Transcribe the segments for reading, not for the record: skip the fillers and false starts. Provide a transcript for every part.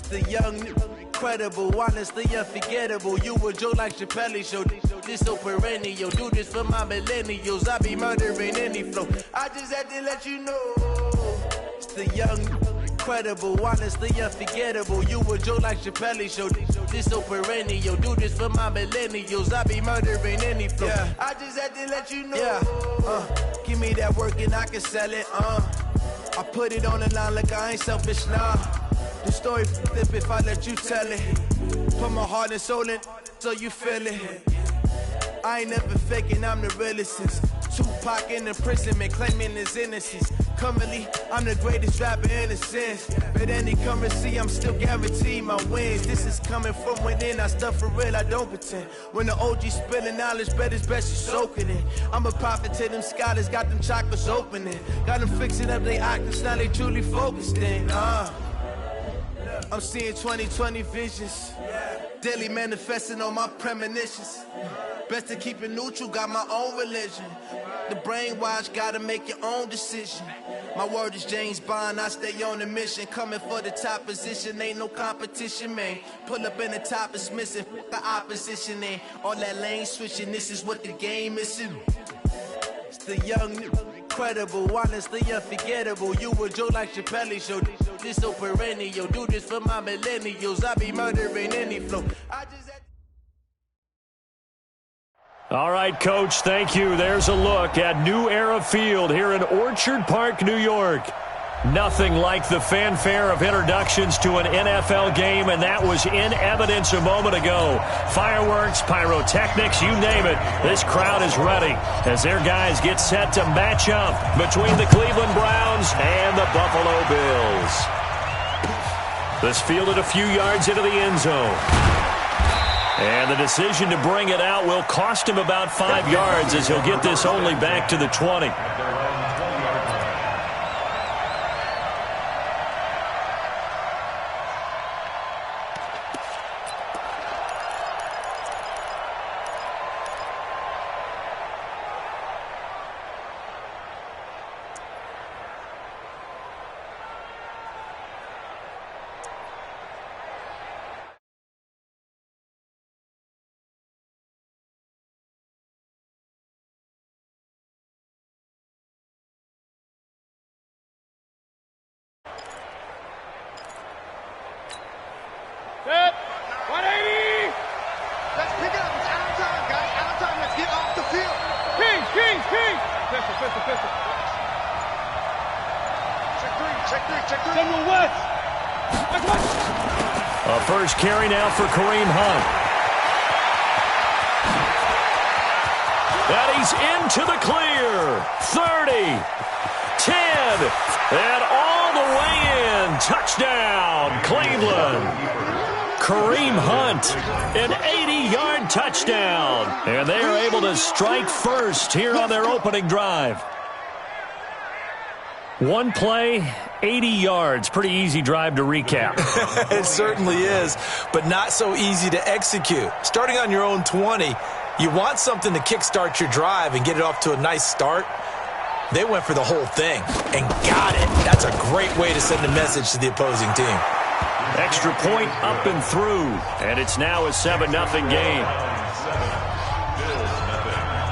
The young, incredible, honestly unforgettable. You a joke like Chappelle Show. This so perennial. Do this for my millennials. I be murdering any flow. I just had to let you know. It's the young, incredible, honestly unforgettable. You a joke like Chappelle Show. This so perennial. Do this for my millennials. I be murdering any flow. Yeah. I just had to let you know. Yeah. Give me that work and I can sell it. I put it on the line like I ain't selfish now. The story flip if I let you tell it. Put my heart and soul in so you feel it. I ain't never faking, I'm the realest since Tupac in imprisonment, claiming his innocence. Currently, I'm the greatest rapper in a sense. But any currency, I'm still guaranteed my wins. This is coming from within, I stuff for real, I don't pretend. When the OG spilling knowledge, bet it's best you soak it in. I'm a prophet to them scholars, got them chakras opening. Got them fixing up they octaves, now they truly focused in. I'm seeing 2020 visions, daily manifesting on my premonitions. Best to keep it neutral, got my own religion. The brainwash, gotta make your own decision. My word is James Bond, I stay on a mission. Coming for the top position, ain't no competition, man. Pull up in the top, it's missing, the opposition, ain't all that lane switching, this is what the game is. It's the young, incredible, honestly unforgettable. You a joke like Chappelle Show. This so perennial. Do this for my millennials. I be murdering any flow. All right, Coach, thank you. There's a look at New Era Field here in Orchard Park, New York. Nothing like the fanfare of introductions to an NFL game, and that was in evidence a moment ago. Fireworks, pyrotechnics, you name it. This crowd is ready as their guys get set to match up between the Cleveland Browns and the Buffalo Bills. This fielded a few yards into the end zone. And the decision to bring it out will cost him about 5 yards as he'll get this only back to the 20. Set. 180. Let's pick it up. It's out of time, guys. Out of time. Let's get off the field. Kings. Pistol. Check three. General West. A first carry now for Kareem Hunt. And he's into the clear. 30. 10. And all the way in. Touchdown, Cleveland. Kareem Hunt, an 80-yard touchdown. And they are able to strike first here on their opening drive. One play, 80 yards. Pretty easy drive to recap. It certainly is, but not so easy to execute. Starting on your own 20, you want something to kickstart your drive and get it off to a nice start. They went for the whole thing and got it. That's a great way to send a message to the opposing team. Extra point up and through, and it's now a 7-0 game.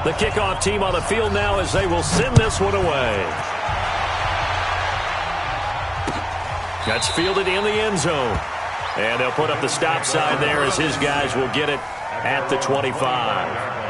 The kickoff team on the field now as they will send this one away. That's fielded in the end zone. And they'll put up the stop sign there as his guys will get it at the 25.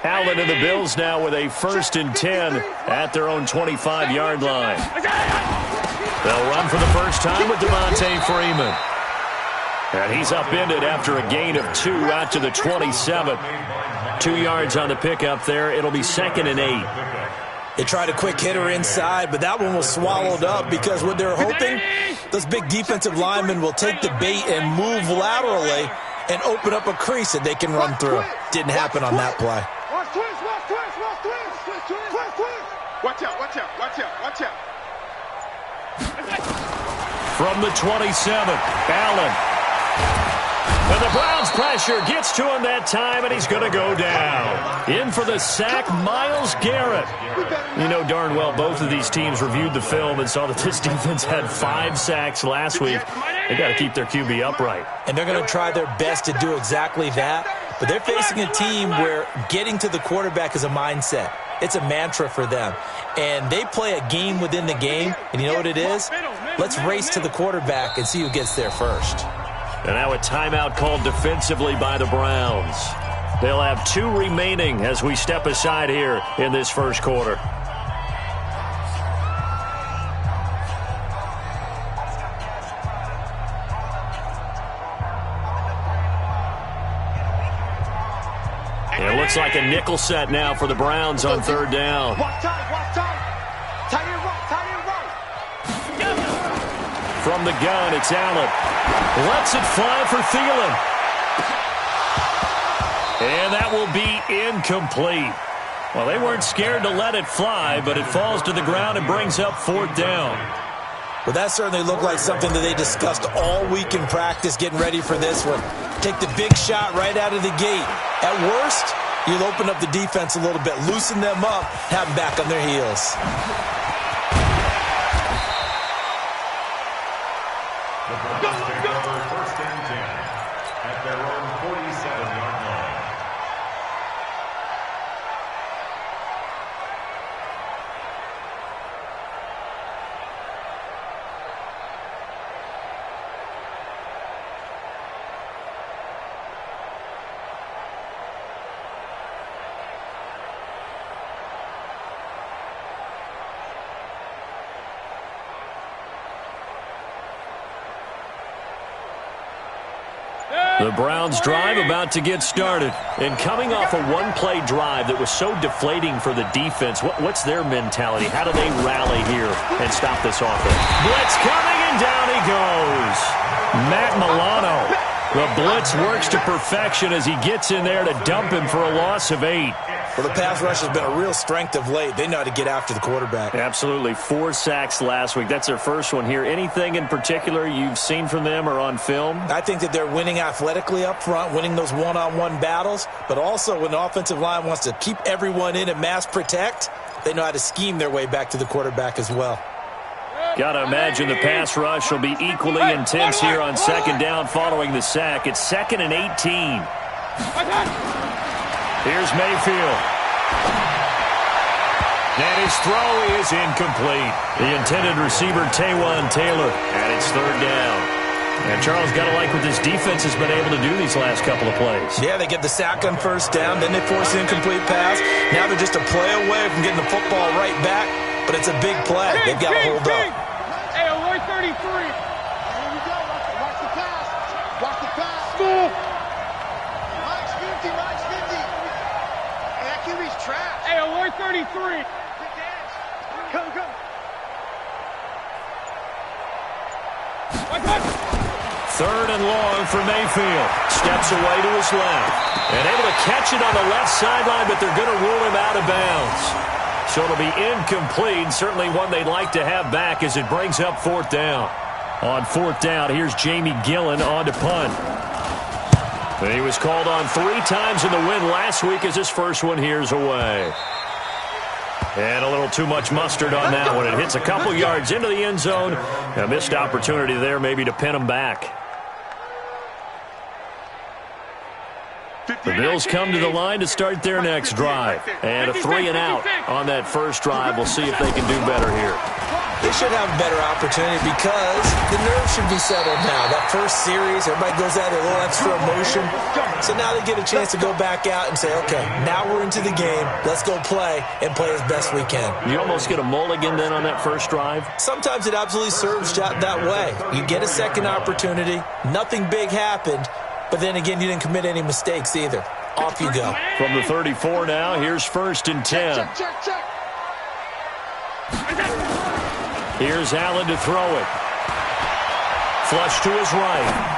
Allen and the Bills now with a 1st and 10 at their own 25-yard line. They'll run for the first time with Devontae Freeman. And he's upended after a gain of 2 out to the 27. 2 yards on the pickup there. It'll be 2nd and 8. They tried a quick hitter inside, but that one was swallowed up because what they're hoping, those big defensive linemen will take the bait and move laterally and open up a crease that they can run through. Didn't happen on that play. Watch out, watch out, watch out, watch out. From the 27, Allen. And the Browns' pressure gets to him that time, and he's going to go down. In for the sack, Myles Garrett. You know darn well both of these teams reviewed the film and saw that this defense had 5 sacks last week. They got to keep their QB upright. And they're going to try their best to do exactly that. But they're facing a team where getting to the quarterback is a mindset. It's a mantra for them. And they play a game within the game. And you know what it is? Let's race to the quarterback and see who gets there first. And now a timeout called defensively by the Browns. They'll have 2 remaining as we step aside here in this first quarter. It looks like a nickel set now for the Browns on 3rd down. Watch time. Tight end right. From the gun, it's Allen. Lets it fly for Thielen. And that will be incomplete. Well, they weren't scared to let it fly, but it falls to the ground and brings up 4th down. Well, that certainly looked like something that they discussed all week in practice, getting ready for this one. Take the big shot right out of the gate. At worst, you'll open up the defense a little bit, loosen them up, have them back on their heels. The Browns take over 1st and 10 at their own 47-yard line. The Browns drive about to get started. And coming off a one-play drive that was so deflating for the defense, what's their mentality? How do they rally here and stop this offense? Blitz coming, and down he goes. Matt Milano. The blitz works to perfection as he gets in there to dump him for a loss of 8. Well, the pass rush has been a real strength of late. They know how to get after the quarterback. Absolutely. 4 sacks last week. That's their first one here. Anything in particular you've seen from them or on film? I think that they're winning athletically up front, winning those one-on-one battles, but also when the offensive line wants to keep everyone in and mass protect, they know how to scheme their way back to the quarterback as well. Got to imagine the pass rush will be equally intense here on 2nd down following the sack. It's 2nd and 18. Here's Mayfield. And his throw is incomplete. The intended receiver, Taywan Taylor, and it's 3rd down. And Charles, got to like what this defense has been able to do these last couple of plays. Yeah, they get the sack on 1st down, then they force an incomplete pass. Now they're just a play away from getting the football right back, but it's a big play. They've got to hold up. Hey, alert 33. Here we go. Watch the pass. Watch the pass. Mike's 50. Hey, that QB's trash. Hey, alert 33. Come. Watch. 3rd and long for Mayfield. Steps away to his left. And able to catch it on the left sideline, but they're going to rule him out of bounds. So it'll be incomplete. Certainly one they'd like to have back as it brings up 4th down. On 4th down, here's Jamie Gillen on to punt. And he was called on 3 times in the win last week as his first one here's away. And a little too much mustard on that one. It hits a couple yards into the end zone. A missed opportunity there maybe to pin him back. The Bills come to the line to start their next drive. And a 3 and out on that first drive. We'll see if they can do better here. They should have a better opportunity because the nerves should be settled now. That first series, everybody goes out a little extra emotion. So now they get a chance to go back out and say, okay, now we're into the game. Let's go play and play as best we can. You almost get a mulligan then on that first drive? Sometimes it absolutely serves that way. You get a second opportunity. Nothing big happened. But then again, you didn't commit any mistakes either. Off you go. From the 34 now, here's 1st and 10. Check. Here's Allen to throw it. Flush to his right.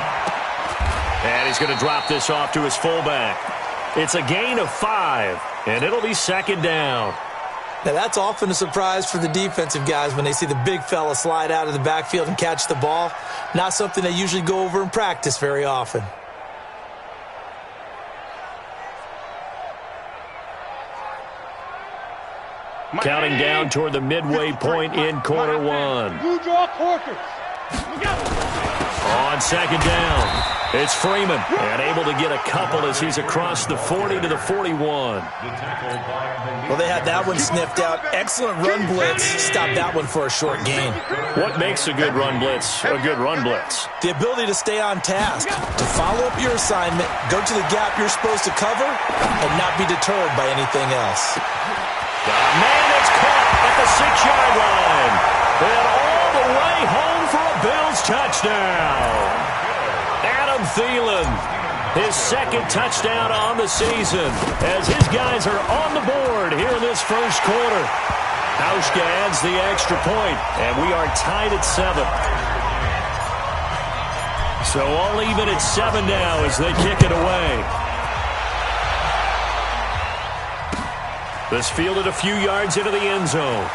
And he's going to drop this off to his fullback. It's a gain of 5, and it'll be 2nd down. Now, that's often a surprise for the defensive guys when they see the big fella slide out of the backfield and catch the ball. Not something they usually go over in practice very often. Counting down toward the midway point in quarter 1. You draw quarters. On 2nd down, it's Freeman, and able to get a couple as he's across the 40 to the 41. Well, they had that one sniffed out. Excellent run blitz. Stopped that one for a short gain. What makes a good run blitz a good run blitz? The ability to stay on task, to follow up your assignment, go to the gap you're supposed to cover, and not be deterred by anything else. Man, it's caught at the 6-yard line. And all the way home for a Bills touchdown. Adam Thielen, his 2nd touchdown on the season, as his guys are on the board here in this first quarter. Hauschka adds the extra point, and we are tied at 7. So all even at 7 now as they kick it away. This fielded a few yards into the end zone.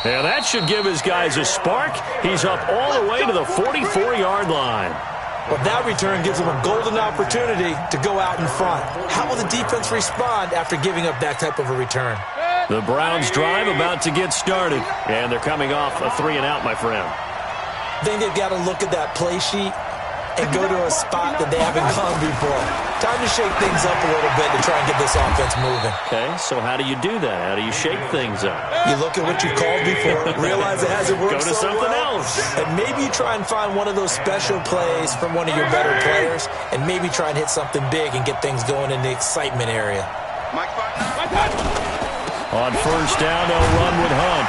And that should give his guys a spark. He's up all the way to the 44-yard line. Well, that return gives them a golden opportunity to go out in front. How will the defense respond after giving up that type of a return? The Browns drive about to get started. And they're coming off a 3-and-out, my friend. I think they've got to look at that play sheet and go to a spot that they haven't gone before. Time to shake things up a little bit to try and get this offense moving. Okay, so how do you do that? How do you shake things up? You look at what you called before, realize it hasn't worked Go to so something well, else. and maybe you try and find one of those special plays from one of your better players, and maybe try and hit something big and get things going in the excitement area. On 1st down, they'll run with Hunt.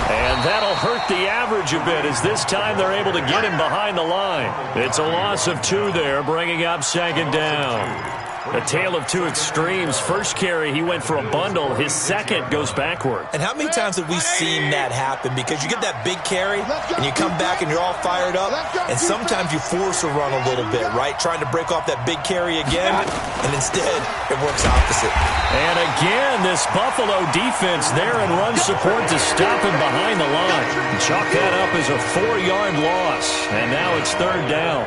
And that'll hurt the average a bit as this time they're able to get him behind the line. It's a loss of 2 there, bringing up 2nd down. A tale of two extremes. First carry, he went for a bundle. His second goes backward. And how many times have we seen that happen? Because you get that big carry, and you come back and you're all fired up, and sometimes you force a run a little bit, right? Trying to break off that big carry again, and instead it works opposite. And again, this Buffalo defense there in run support to stop him behind the line. Chalk that up as a 4-yard loss, and now it's 3rd down.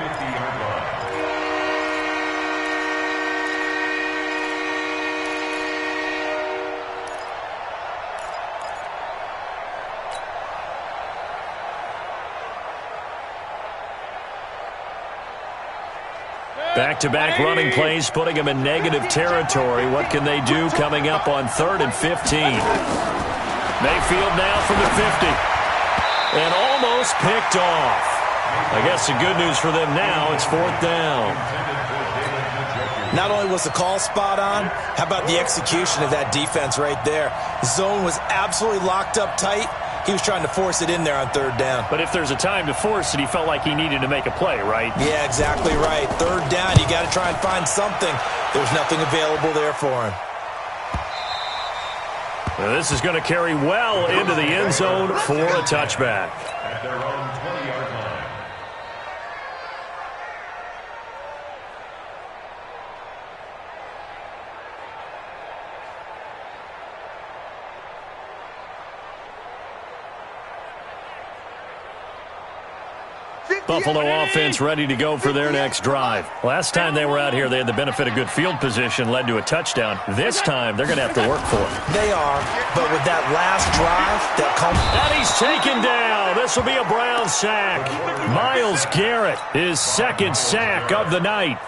Back-to-back running plays, putting them in negative territory. What can they do coming up on 3rd and 15? Mayfield now from the 50. And almost picked off. I guess the good news for them now, it's 4th down. Not only was the call spot on, how about the execution of that defense right there? Zone was absolutely locked up tight. He was trying to force it in there on 3rd down. But if there's a time to force it, he felt like he needed to make a play, right? Yeah, exactly right. 3rd down, you got to try and find something. There's nothing available there for him. Now this is going to carry well into the end zone for a touchback. At their own 20-yard line. Buffalo offense ready to go for their next drive. Last time they were out here, they had the benefit of good field position, led to a touchdown. This time, they're going to have to work for it. They are, but with that last drive, and he's taken down. This will be a Brown sack. Myles Garrett, his second sack of the night.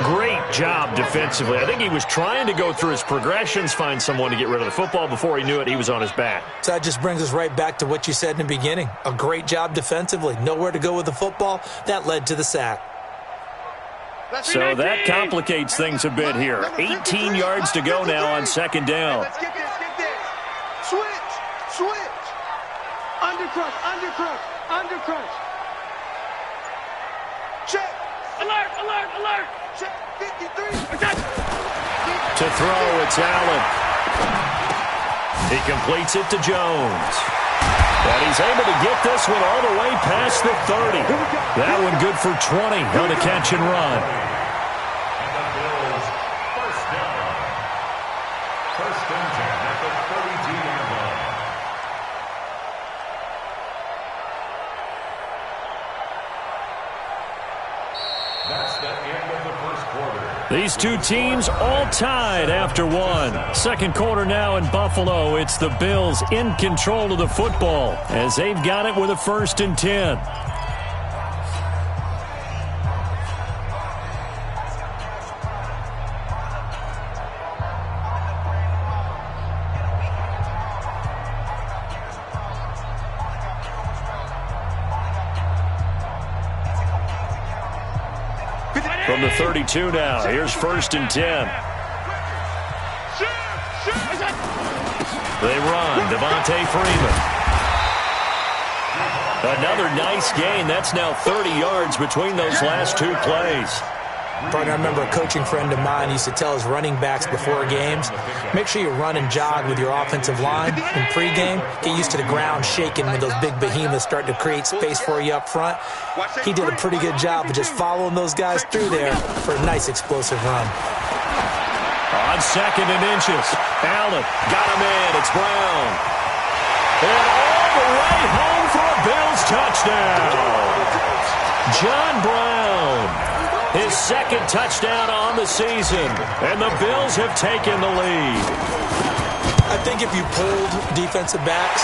Great job defensively. I think he was trying to go through his progressions, find someone to get rid of the football. Before he knew it, he was on his back. So that just brings us right back to what you said in the beginning. A great job defensively. Nowhere to go with the football. That led to the sack. So that complicates things a bit here. 18 yards to go now on 2nd down. Let's get this. Switch. Undercrush. Check. Alert, alert, alert. Check 53. To throw, it's Allen. He completes it to Jones. And he's able to get this one all the way past the 30. That one good for 20 on the catch and run. And the Bills first down. First and 10 at the 32-yard line. That's the end of the first quarter. These two teams all tied after one. Second quarter now in Buffalo. It's the Bills in control of the football as they've got it with a 1st and 10. From the 32 now, here's 1st and 10. They run, Devontae Freeman. Another nice gain. That's now 30 yards between those last two plays. Partner, I remember a coaching friend of mine used to tell his running backs before games, make sure you run and jog with your offensive line in pregame. Get used to the ground shaking when those big behemoths start to create space for you up front. He did a pretty good job of just following those guys through there for a nice explosive run. On 2nd and inches, Allen got him in. It's Brown. And all the way home for a Bills touchdown. John Brown. His 2nd touchdown on the season. And the Bills have taken the lead. I think if you polled defensive backs,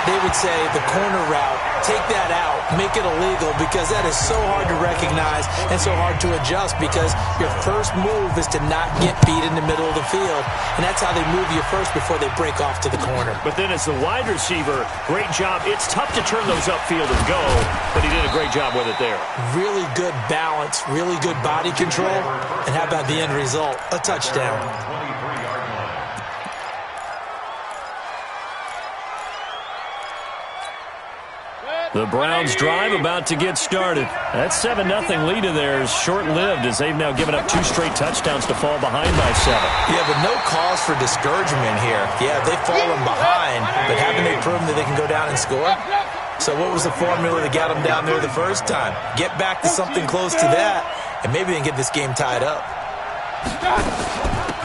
they would say the corner route, take that out, make it illegal, because that is so hard to recognize and so hard to adjust, because your first move is to not get beat in the middle of the field. And that's how they move you first before they break off to the corner. But then as the wide receiver, great job. It's tough to turn those upfield and go, but he did a great job with it there. Really good balance, really good body control, and how about the end result? A touchdown. 23-yard line. The Browns drive about to get started. That 7-0 lead of theirs short-lived as they've now given up 2 straight touchdowns to fall behind by 7. Yeah, but no cause for discouragement here. Yeah, they've fallen behind, but haven't they proven that they can go down and score? So what was the formula that got them down there the first time? Get back to something close to that, and maybe they can get this game tied up.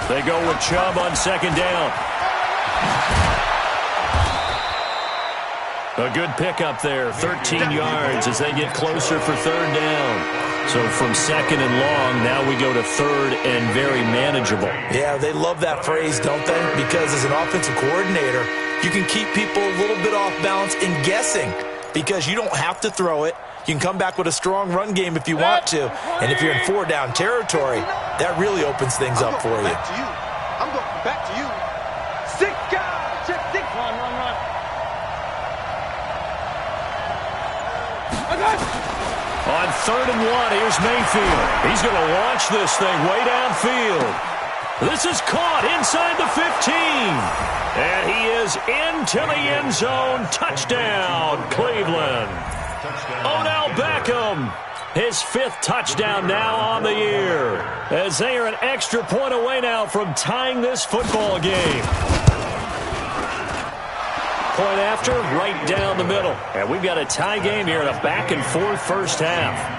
They go with Chubb on 2nd down. A good pickup there, 13 yards as they get closer for 3rd down. So from 2nd and long, now we go to 3rd and very manageable. Yeah, they love that phrase, don't they? Because as an offensive coordinator, you can keep people a little bit off balance in guessing, because you don't have to throw it. You can come back with a strong run game if you want to. And if you're in 4-down territory, that really opens things up for you. I'm going back to you. 6 guys. Check 6. Run, run, run. On 3rd and 1, here's Mayfield. He's going to launch this thing way downfield. This is caught inside the 15. And he is into the end zone. Touchdown, Cleveland. Odell Beckham, his 5th touchdown now on the year, as they are an extra point away now from tying this football game. Point after, right down the middle. And we've got a tie game here in a back-and-forth first half.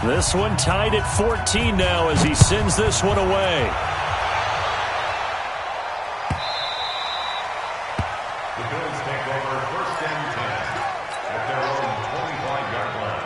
This one tied at 14 now as he sends this one away. The Bills take over 1st and 10 at their own 25-yard line.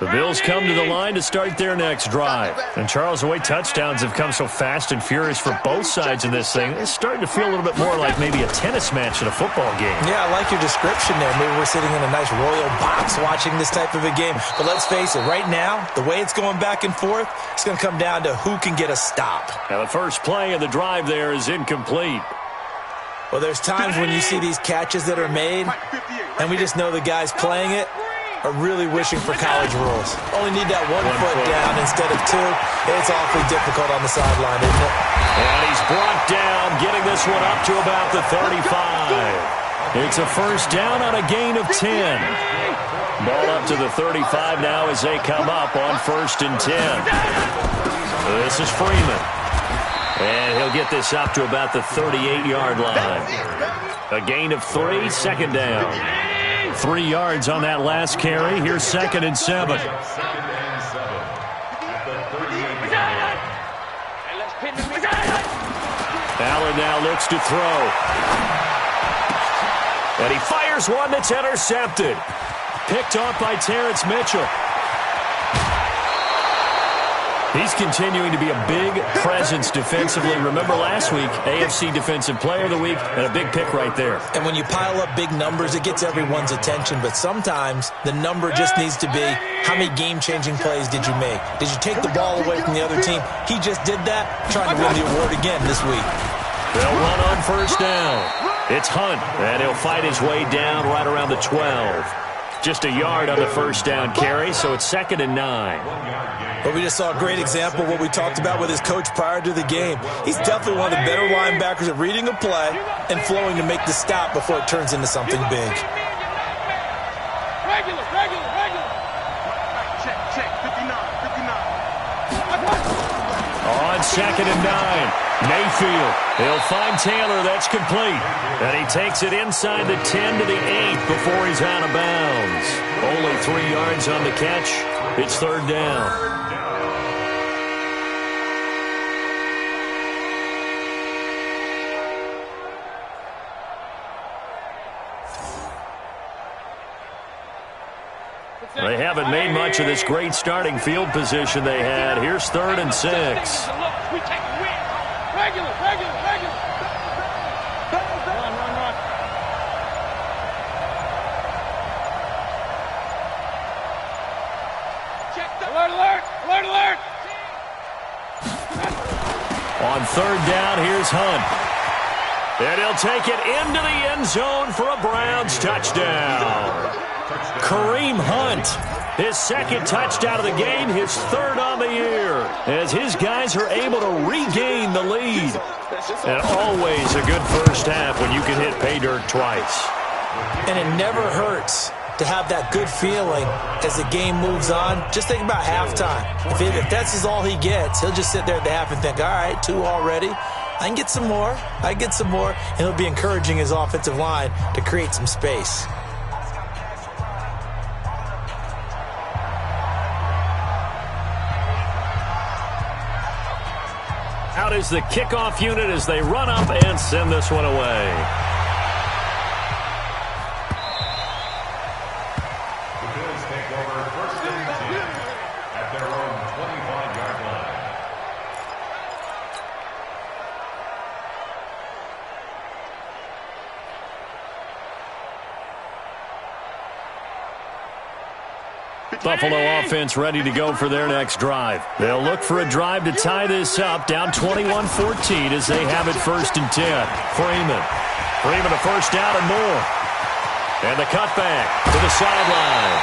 The Bills come to the line to start their next drive. And, Charles, the way touchdowns have come so fast and furious for both sides in this thing, it's starting to feel a little bit more like maybe a tennis match in a football game. Yeah, I like your description there. Maybe we're sitting in a nice royal box watching this type of a game. But let's face it, right now, the way it's going back and forth, it's going to come down to who can get a stop. Now, the first play of the drive there is incomplete. Well, there's times when you see these catches that are made, and we just know the guys playing it are really wishing for college rules. Only need that one foot down instead of two. It's awfully difficult on the sideline, isn't it? And he's brought down, getting this one up to about the 35. It's a first down on a gain of 10. Ball up to the 35 now as they come up on 1st and 10. This is Freeman. And he'll get this up to about the 38-yard line. A gain of 3, second down. 3 yards on that last carry. Here's 2nd and 7. Allen now looks to throw. And he fires one that's intercepted. Picked off by Terrence Mitchell. He's continuing to be a big presence defensively. Remember last week, AFC Defensive Player of the Week, and a big pick right there. And when you pile up big numbers, it gets everyone's attention. But sometimes the number just needs to be, how many game-changing plays did you make? Did you take the ball away from the other team? He just did that, trying to win the award again this week. They'll run on first down. It's Hunt, and he'll fight his way down right around the 12. Just a yard on the first down carry, so it's 2nd and 9. But we just saw a great example of what we talked about with his coach prior to the game. He's definitely one of the better linebackers at reading a play and flowing to make the stop before it turns into something big. Regular. Check, 59. On 2nd and 9. Mayfield, he'll find Taylor, that's complete. And he takes it inside the 10 to the 8 before he's out of bounds. Only 3 yards on the catch. It's 3rd down. They haven't made much of this great starting field position they had. Here's 3rd and 6. We take a win. Regular. Run. Check the alert. On 3rd down, here's Hunt. And he'll take it into the end zone for a Browns touchdown. Kareem Hunt, his 2nd touchdown of the game, his 3rd on the year, as his guys are able to regain the lead. And always a good first half when you can hit pay dirt twice. And it never hurts to have that good feeling as the game moves on. Just think about halftime. If that's all he gets, he'll just sit there at the half and think, all right, 2 already. I can get some more. And he'll be encouraging his offensive line to create some space. Out is the kickoff unit as they run up and send this one away. The Bills take over 1st and 10 at their own 25-yard line. Buffalo offense ready to go for their next drive. They'll look for a drive to tie this up, down 21-14 as they have it 1st and 10. Freeman a first down and more. And the cutback to the sideline.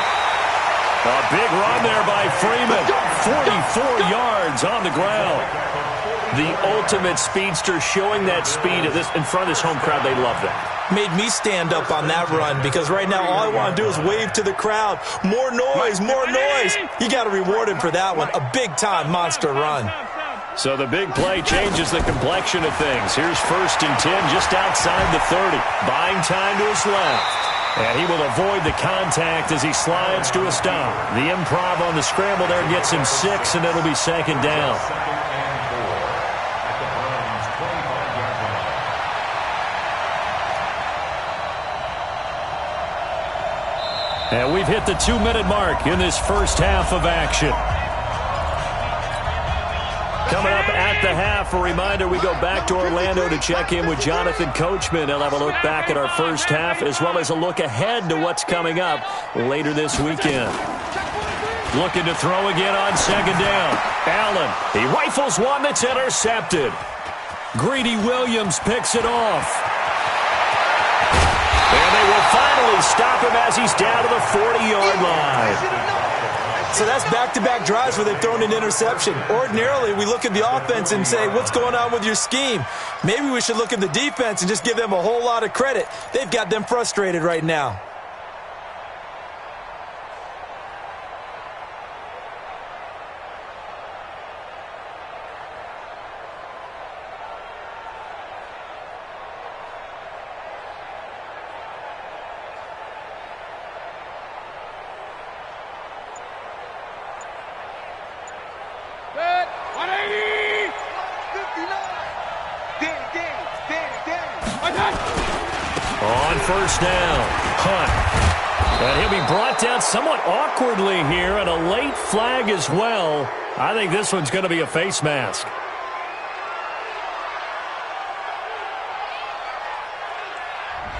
A big run there by Freeman. 44 yards on the ground. The ultimate speedster, showing that speed in front of this home crowd. They love that. Made me stand up on that run because right now all I want to do is wave to the crowd. More noise. You got to reward him for that one. A big-time monster run. So the big play changes the complexion of things. Here's 1st and 10 just outside the 30. Buying time to his left. And he will avoid the contact as he slides to a stop. The improv on the scramble there gets him 6, and it'll be 2nd down. And we've hit the 2-minute mark in this first half of action. Coming up at the half, a reminder, we go back to Orlando to check in with Jonathan Coachman. He'll have a look back at our first half as well as a look ahead to what's coming up later this weekend. Looking to throw again on second down. Allen, he rifles one that's intercepted. Greedy Williams picks it off. And they will finally stop him as he's down to the 40-yard line. So that's back-to-back drives where they've thrown an interception. Ordinarily, we look at the offense and say, what's going on with your scheme? Maybe we should look at the defense and just give them a whole lot of credit. They've got them frustrated right now. On first down, Hunt. And he'll be brought down somewhat awkwardly here, and a late flag as well. I think this one's going to be a face mask.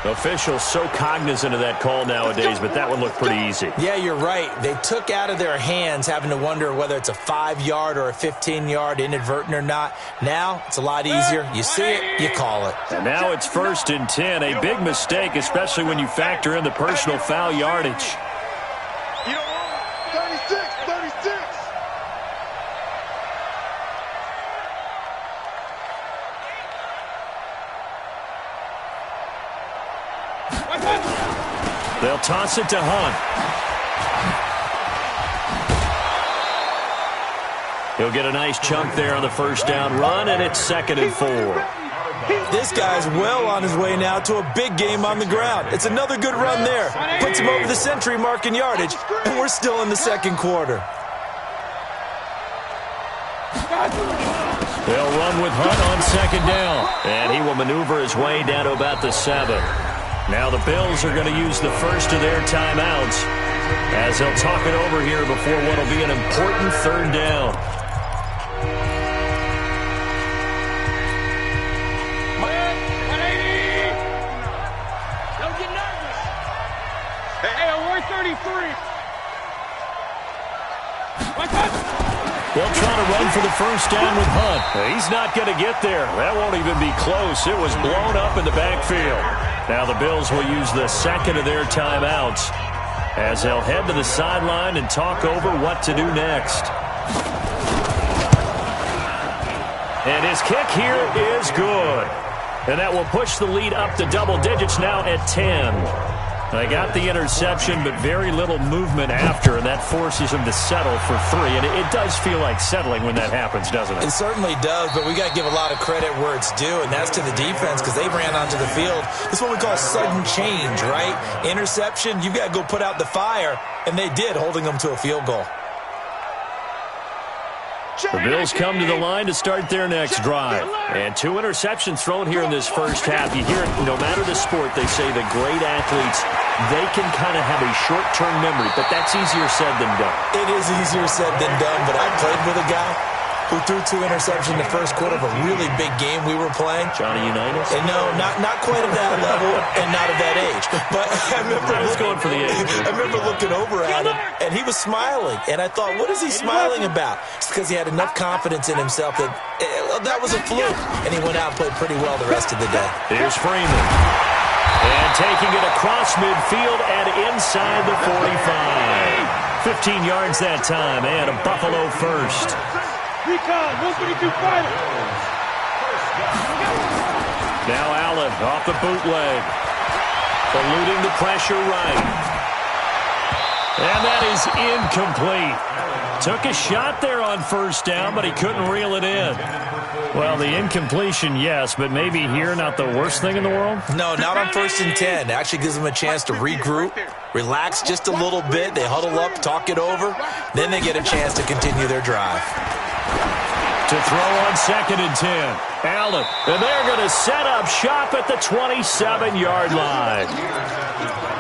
Officials so cognizant of that call nowadays, but that one looked pretty easy. Yeah, you're right. They took out of their hands having to wonder whether it's a 5-yard or a 15-yard, inadvertent or not. Now, it's a lot easier. You see it, you call it. And now it's 1st and 10. A big mistake, especially when you factor in the personal foul yardage. You know what? 36. They'll toss it to Hunt. He'll get a nice chunk there on the first down run, and it's 2nd and 4. This guy's well on his way now to a big game on the ground. It's another good run there. Puts him over the century mark in yardage, and we're still in the second quarter. They'll run with Hunt on 2nd down, and he will maneuver his way down to about the 7. Now the Bills are going to use the first of their timeouts as they'll talk it over here before what will be an important 3rd down. Don't get nervous. Hey, we're 33. They'll try to run for the first down with Hunt. He's not going to get there. That won't even be close. It was blown up in the backfield. Now the Bills will use the 2nd of their timeouts as they'll head to the sideline and talk over what to do next. And his kick here is good. And that will push the lead up to double digits now at 10. They got the interception, but very little movement after, and that forces them to settle for 3. And it does feel like settling when that happens, doesn't it? It certainly does, but we got to give a lot of credit where it's due, and that's to the defense because they ran onto the field. This is what we call sudden change, right? Interception, you've got to go put out the fire, and they did, holding them to a field goal. The Bills come to the line to start their next drive. And 2 interceptions thrown here in this first half. You hear it, no matter the sport, they say the great athletes, they can kind of have a short-term memory, but that's easier said than done. It is easier said than done, but I played with a guy who threw 2 interceptions in the first quarter of a really big game we were playing. Johnny Unitas? And no, not quite at that level and not at that age. But I was going for the age. I remember looking over at him, and he was smiling. And I thought, what is he smiling about? It's because he had enough confidence in himself that that was a fluke. And he went out and played pretty well the rest of the day. Here's Freeman. And taking it across midfield and inside the 45. 15 yards that time, and a Buffalo first. Recon, 152 fighter. Now Allen off the bootleg. Eluding the pressure right. And that is incomplete. Took a shot there on first down, but he couldn't reel it in. Well, the incompletion, yes, but maybe here not the worst thing in the world? No, not on 1st and 10. It actually gives them a chance to regroup, relax just a little bit. They huddle up, talk it over. Then they get a chance to continue their drive. To throw on 2nd and 10. Allen, and they're going to set up shop at the 27-yard line.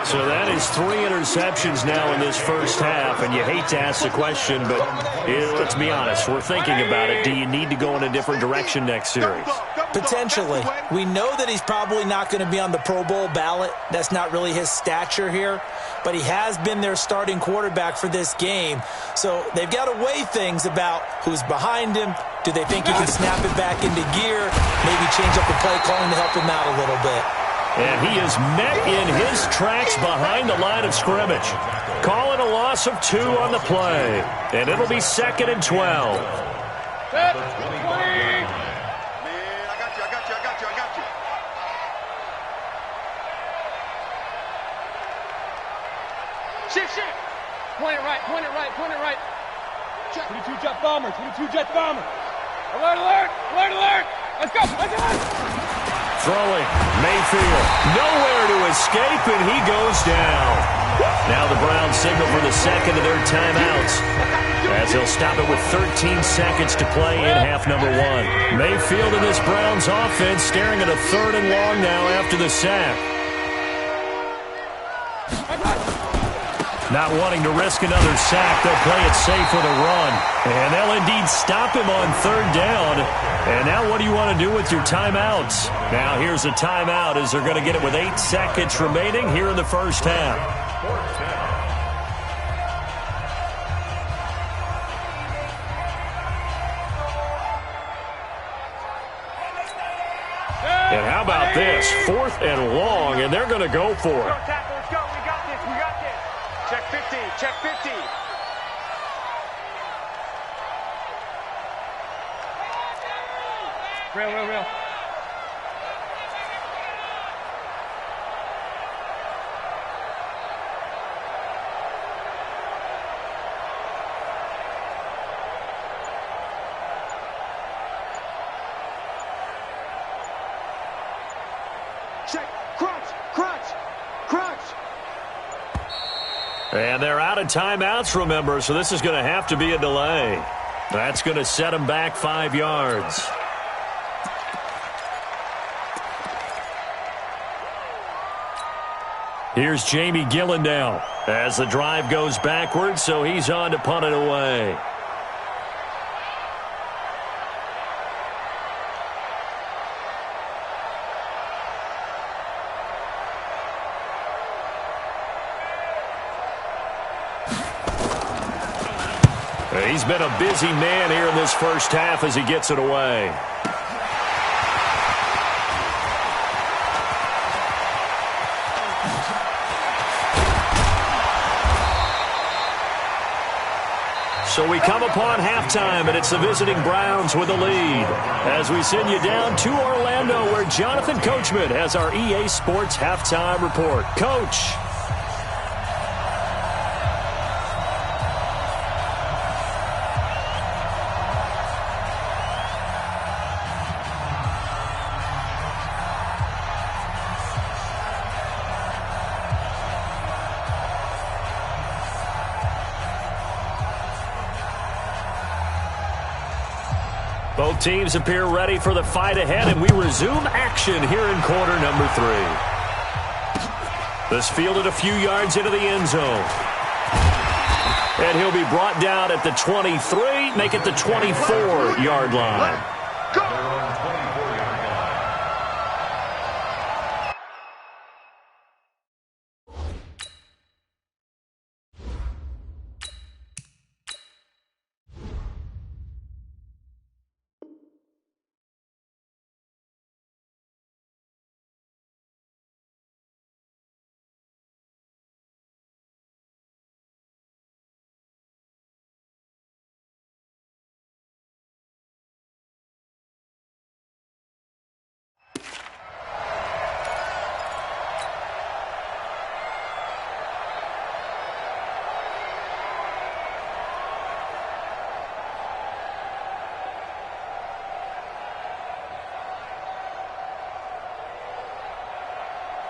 So that is 3 interceptions now in this first half, and you hate to ask the question, but let's be honest, we're thinking about it. Do you need to go in a different direction next series? Potentially. We know that he's probably not going to be on the Pro Bowl ballot. That's not really his stature here, but he has been their starting quarterback for this game. So they've got to weigh things about who's behind him. Do they think he can snap it back into gear? Maybe change up the play calling to help him out a little bit. And he is met in his tracks behind the line of scrimmage. Calling a loss of 2 on the play. And it'll be 2nd and 12. Set, 20. Man, I got you. Shift. Point it right. Check. 22 jet bomber. Alert. Let's go. Throwing, Mayfield, nowhere to escape, and he goes down. Now the Browns signal for the second of their timeouts, as they'll stop it with 13 seconds to play in half number 1. Mayfield and this Browns offense staring at a 3rd and long now after the sack. Not wanting to risk another sack, they'll play it safe with a run. And they'll indeed stop him on 3rd down. And now what do you want to do with your timeouts? Now here's a timeout as they're going to get it with 8 seconds remaining here in the first half. And how about this? 4th and long, and they're going to go for it. Let's go. We got this. Check 50. Real. Check. Crunch. And they're out of timeouts, remember, so this is going to have to be a delay. That's going to set them back 5 yards. Here's Jamie Gillen now as the drive goes backwards, so he's on to punt it away. He's been a busy man here in this first half as he gets it away. So we come upon halftime, and it's the visiting Browns with a lead. As we send you down to Orlando, where Jonathan Coachman has our EA Sports halftime report. Coach. Both teams appear ready for the fight ahead, and we resume action here in quarter number 3. This fielded a few yards into the end zone. And he'll be brought down at the 23, make it the 24-yard line.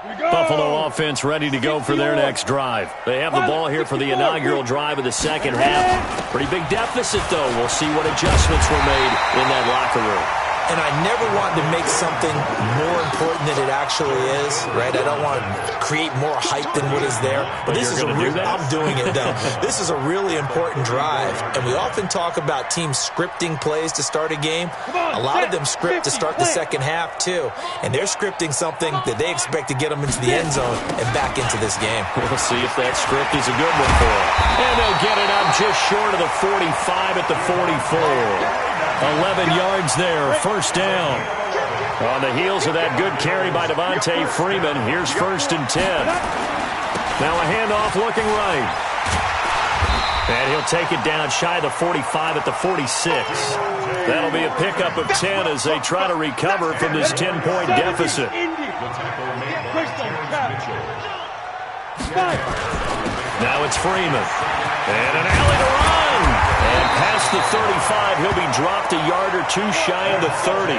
Buffalo offense ready to go for their next drive. They have the ball here for the inaugural drive of the second half. Pretty big deficit, though. We'll see what adjustments were made in that locker room. And I never wanted to make something more important than it actually is, right? I don't want to create more hype than what is there. But this is I'm doing it, though. This is a really important drive. And we often talk about teams scripting plays to start a game. A lot of them script to start the second half, too. And they're scripting something that they expect to get them into the end zone and back into this game. We'll see if that script is a good one for them. And they'll get it up just short of the 45 at the 44. 11 yards there, first down. On the heels of that good carry by Devontae Freeman, here's 1st and 10. Now a handoff looking right. And he'll take it down shy of the 45 at the 46. That'll be a pickup of 10 as they try to recover from this 10-point deficit. Now it's Freeman. And an alley to run. And past the 35, he'll be dropped a yard or two shy of the 30.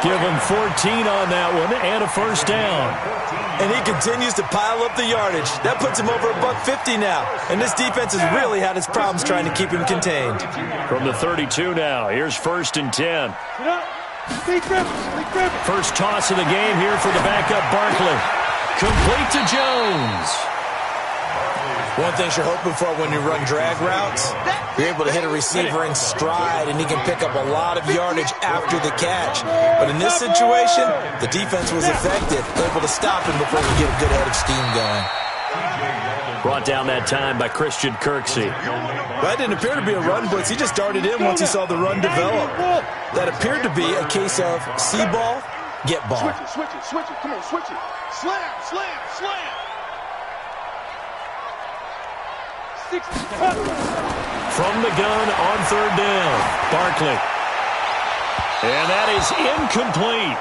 Give him 14 on that one and a first down. And he continues to pile up the yardage. That puts him over $150 now. And this defense has really had its problems trying to keep him contained. From the 32 now, here's 1st and 10. First toss of the game here for the backup Barkley. Complete to Jones. One thing you're hoping for when you run drag routes, you're able to hit a receiver in stride, and he can pick up a lot of yardage after the catch. But in this situation, the defense was effective, able to stop him before we get a good head of steam going. Brought down that time by Christian Kirksey. That didn't appear to be a run blitz. He just darted in once he saw the run develop. That appeared to be a case of see ball, get ball. Switch it. Come on, switch it. Slam. From the gun on 3rd down, Barkley. And that is incomplete.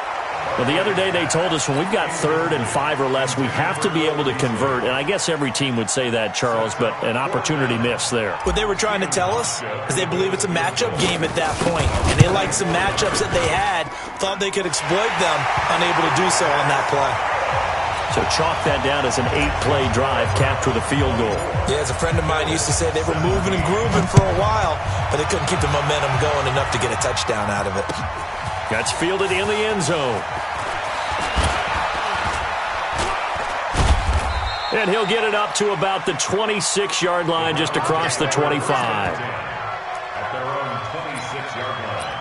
Well, the other day they told us when we've got 3rd and 5 or less, we have to be able to convert. And I guess every team would say that, Charles, but an opportunity missed there. What they were trying to tell us is they believe it's a matchup game at that point. And they liked some matchups that they had, thought they could exploit them, unable to do so on that play. So chalk that down as an 8-play drive, capped with a field goal. Yeah, as a friend of mine used to say, they were moving and grooving for a while, but they couldn't keep the momentum going enough to get a touchdown out of it. That's fielded in the end zone. And he'll get it up to about the 26-yard line, just across the 25. At their own 26-yard line.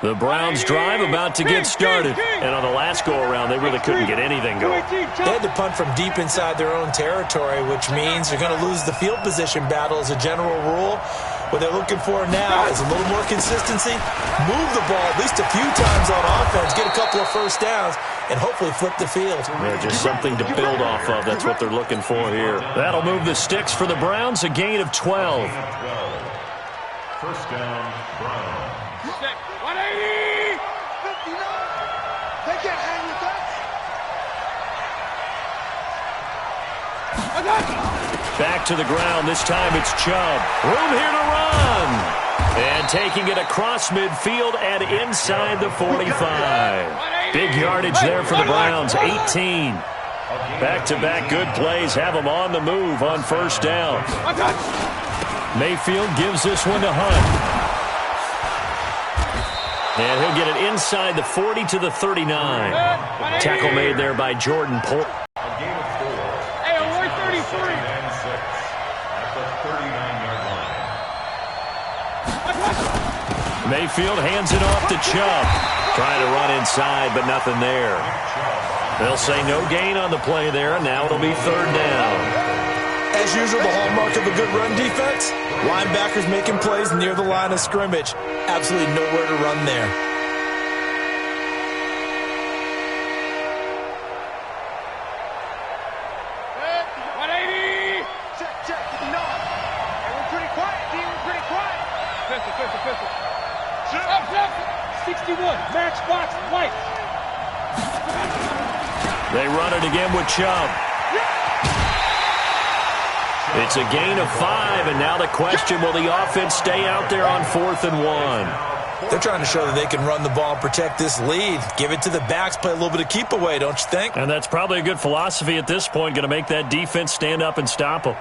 The Browns drive about to get started. And on the last go-around, they really couldn't get anything going. They had to punt from deep inside their own territory, which means they're going to lose the field position battle as a general rule. What they're looking for now is a little more consistency, move the ball at least a few times on offense, get a couple of first downs, and hopefully flip the field. Yeah, just something to build off of. That's what they're looking for here. That'll move the sticks for the Browns, a gain of 12. First down, Browns. 180! 59! They can't hang with that. Back to the ground. This time it's Chubb. Room here to run. And taking it across midfield and inside the 45. Big yardage there for the Browns, 18. Back-to-back good plays have them on the move on first down. Mayfield gives this one to Hunt. And he'll get it inside the 40 to the 39. Tackle made there by Jordan Poole. A game of 4. Hey, we're 33. And 6 at the 39-yard line. Mayfield hands it off to Chubb. Trying to run inside, but nothing there. They'll say no gain on the play there, and now it'll be 3rd down. As usual, the hallmark of a good run defense, linebackers making plays near the line of scrimmage. Absolutely nowhere to run there. Check. No. Hey, we're pretty quiet, D. We're pretty quiet. Pistol. 61. Matchbox white. They run it again with Chubb. It's a gain of 5, and now the question, will the offense stay out there on 4th and 1? They're trying to show that they can run the ball and protect this lead. Give it to the backs, play a little bit of keep away, don't you think? And that's probably a good philosophy at this point, going to make that defense stand up and stop them.